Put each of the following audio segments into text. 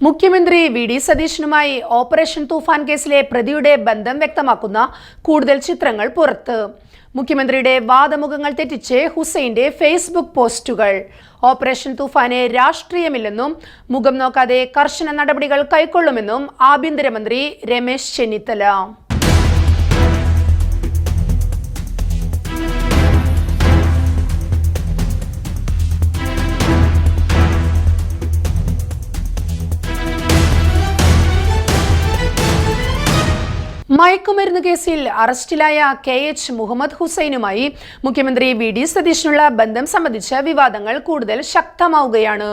മുഖ്യമന്ത്രി VD. സതീശനുമായി operation തൂഫാൻ കേസിലെ പ്രതിയുടെ ബന്ധം വ്യക്തമാക്കുന്ന കൂടുതൽ ചിത്രങ്ങൾ പുറത്ത്. മുഖ്യമന്ത്രിയുടെ വാദമുഖങ്ങൾ തെറ്റിച്ച് ഹുസൈന്റെ ഫേസ്ബുക്ക് പോസ്റ്റുകൾ. ഓപ്പറേഷൻ തൂഫാന് രാഷ്ട്രീയമില്ലെന്നും മുഖം നോക്കാതെ കർശന നടപടികൾ കൈക്കൊള്ളുമെന്നും ആഭ്യന്തരമന്ത്രി രമേശ് ചെന്നിത്തല. മയക്കുമരുന്ന് കേസിൽ അറസ്റ്റിലായ കെ.എച്ച്. മുഹമ്മദ് ഹുസൈനുമായി മുഖ്യമന്ത്രി വി.ഡി. സതീശനുള്ള ബന്ധം സംബന്ധിച്ച വിവാദങ്ങൾ കൂടുതൽ ശക്തമാവുകയാണ്.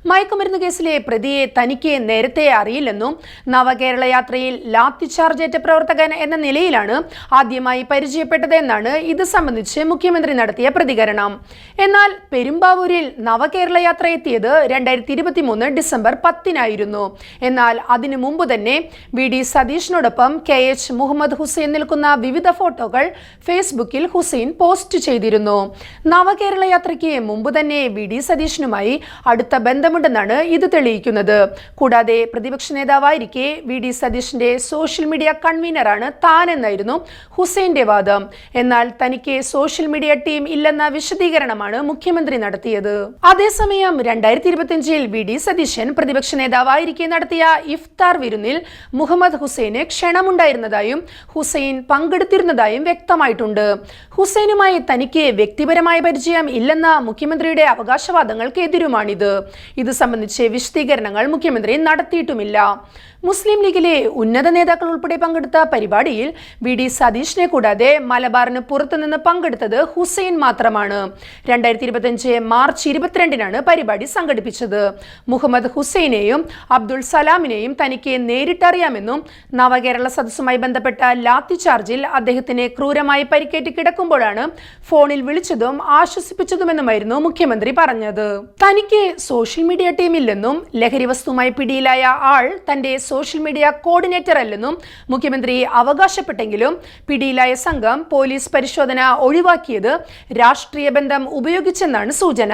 മയക്കുമരുന്ന് കേസിലെ പ്രതിയെ തനിക്ക് നേരത്തെ അറിയില്ലെന്നും നവകേരള യാത്രയിൽ ലാത്തിചാർജേറ്റ പ്രവർത്തകൻ എന്ന നിലയിലാണ് ആദ്യമായി പരിചയപ്പെട്ടതെന്നാണ് ഇത് സംബന്ധിച്ച് മുഖ്യമന്ത്രി നടത്തിയ പ്രതികരണം. എന്നാൽ പെരുമ്പാവൂരിൽ നവകേരള യാത്ര എത്തിയത് 2023 ഡിസംബർ 10-നായിരുന്നു. എന്നാൽ അതിനു മുമ്പ് തന്നെ വി.ഡി. സതീശനോടൊപ്പം കെ.എച്ച്. മുഹമ്മദ് ഹുസൈൻ നിൽക്കുന്ന വിവിധ ഫോട്ടോകൾ ഫേസ്ബുക്കിൽ ഹുസൈൻ പോസ്റ്റ് ചെയ്തിരുന്നു. നവകേരള യാത്രയ്ക്ക് മുമ്പ് തന്നെ വി.ഡി. സതീശനുമായി അടുത്ത ബന്ധമുണ്ടെന്നാണ് ഇത് തെളിയിക്കുന്നത്. കൂടാതെ പ്രതിപക്ഷ നേതാവായിരിക്കെ വി.ഡി. സതീശന്റെ സോഷ്യൽ മീഡിയ കൺവീനറാണ് താനെന്നായിരുന്നു ഹുസൈന്റെ വാദം. എന്നാൽ തനിക്ക് സോഷ്യൽ മീഡിയ ടീം ഇല്ലെന്ന വിശദീകരണമാണ് മുഖ്യമന്ത്രി നടത്തിയത്. അതേസമയം 2025 വി.ഡി. സതീശൻ പ്രതിപക്ഷ നേതാവായിരിക്കെ നടത്തിയ ഇഫ്താർ വിരുന്നിൽ മുഹമ്മദ് ഹുസൈന് ക്ഷണമുണ്ടായിരുന്നതായും ഹുസൈൻ പങ്കെടുത്തിരുന്നതായും വ്യക്തമായിട്ടുണ്ട്. ഹുസൈനുമായി തനിക്ക് വ്യക്തിപരമായ പരിചയം ഇല്ലെന്ന മുഖ്യമന്ത്രിയുടെ അവകാശവാദങ്ങൾക്ക് എതിരുമാണിത്. ഇത് സംബന്ധിച്ച് വിശദീകരണങ്ങൾ മുഖ്യമന്ത്രി നടത്തിയിട്ടുമില്ല. മുസ്ലിം ലീഗിലെ ഉന്നത നേതാക്കൾ ഉൾപ്പെടെ പങ്കെടുത്ത പരിപാടിയിൽ വി.ഡി. സതീശനെ കൂടാതെ മലബാറിന് പുറത്തുനിന്ന് പങ്കെടുത്തത് ഹുസൈൻ മാത്രമാണ്. 2025 മാർച്ച് 22-നാണ് പരിപാടി സംഘടിപ്പിച്ചത്. മുഹമ്മദ് ഹുസൈനെയും അബ്ദുൾ സലാമിനെയും തനിക്ക് നേരിട്ടറിയാമെന്നും നവകേരള സദസ്സുമായി ബന്ധപ്പെട്ട ലാത്തിചാർജിൽ അദ്ദേഹത്തിന് ക്രൂരമായി പരിക്കേറ്റ് കിടക്കുമ്പോഴാണ് ഫോണിൽ വിളിച്ചതും ആശ്വസിപ്പിച്ചതുമെന്നുമായിരുന്നു മുഖ്യമന്ത്രി പറഞ്ഞത്. തനിക്ക് സോഷ്യൽ മീഡിയ ടീമില്ലെന്നും ലഹരി വസ്തുമായി പിടിയിലായ ആൾ തന്റെ സോഷ്യൽ മീഡിയ കോർഡിനേറ്റർ അല്ലെന്നും മുഖ്യമന്ത്രി അവകാശപ്പെട്ടെങ്കിലും പിടിയിലായ സംഘം പോലീസ് പരിശോധന ഒഴിവാക്കിയത് രാഷ്ട്രീയ ബന്ധം ഉപയോഗിച്ചെന്നാണ് സൂചന.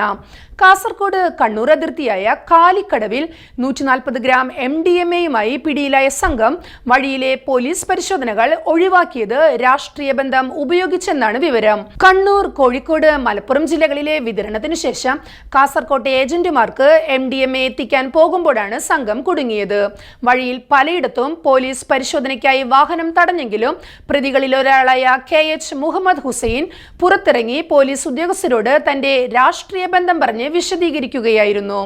കാസർഗോഡ് കണ്ണൂർ അതിർത്തിയായ കാലിക്കടവിൽ 140 ഗ്രാം MDMA-യുമായി പിടിയിലായ സംഘം വഴിയിലെ പോലീസ് പരിശോധനകൾ ഒഴിവാക്കിയത് രാഷ്ട്രീയ ബന്ധം ഉപയോഗിച്ചെന്നാണ് വിവരം. കണ്ണൂർ, കോഴിക്കോട്, മലപ്പുറം ജില്ലകളിലെ വിതരണത്തിനു ശേഷം കാസർകോട്ടെ ഏജന്റുമാർക്ക് MDMA എത്തിക്കാൻ പോകുമ്പോഴാണ് സംഘം കുടുങ്ങിയത്. വഴിയിൽ പലയിടത്തും പോലീസ് പരിശോധനയ്ക്കായി വാഹനം തടഞ്ഞെങ്കിലും പ്രതികളിൽ ഒരാളായ കെ.എച്ച്. മുഹമ്മദ് ഹുസൈൻ പുറത്തിറങ്ങി പോലീസ് ഉദ്യോഗസ്ഥരോട് തന്റെ രാഷ്ട്രീയ ബന്ധം പറഞ്ഞ് വിശദീകരിക്കുകയായിരുന്നു.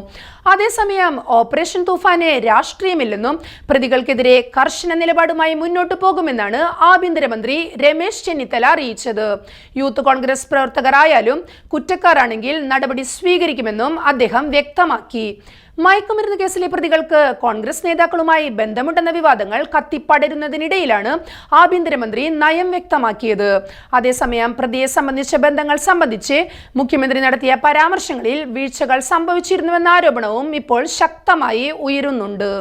അതേസമയം ഓപ്പറേഷൻ തൂഫാന് രാഷ്ട്രീയമില്ലെന്നും പ്രതികൾക്കെതിരെ കർശന നിലപാടുമായി മുന്നോട്ടു പോകുമെന്നാണ് ആഭ്യന്തരമന്ത്രി രമേശ് ചെന്നിത്തല അറിയിച്ചത്. യൂത്ത് കോൺഗ്രസ് പ്രവർത്തകരായാലും കുറ്റക്കാരാണെങ്കിൽ നടപടി സ്വീകരിക്കുമെന്നും അദ്ദേഹം വ്യക്തമാക്കി. മയക്കുമരുന്ന് കേസിലെ പ്രതികൾക്ക് കോൺഗ്രസ് നേതാക്കളുമായി ബന്ധമുണ്ടെന്ന വിവാദങ്ങൾ കത്തിപ്പടരുന്നതിനിടയിലാണ് ആഭ്യന്തരമന്ത്രി നയം വ്യക്തമാക്കിയത്. അതേസമയം പ്രതിയെ സംബന്ധിച്ച ബന്ധങ്ങൾ സംബന്ധിച്ച് മുഖ്യമന്ത്രി നടത്തിയ പരാമർശങ്ങളിൽ വീഴ്ചകൾ സംഭവിച്ചിരുന്നുവെന്ന ആരോപണവും ഇപ്പോൾ ശക്തമായി ഉയരുന്നുണ്ട്.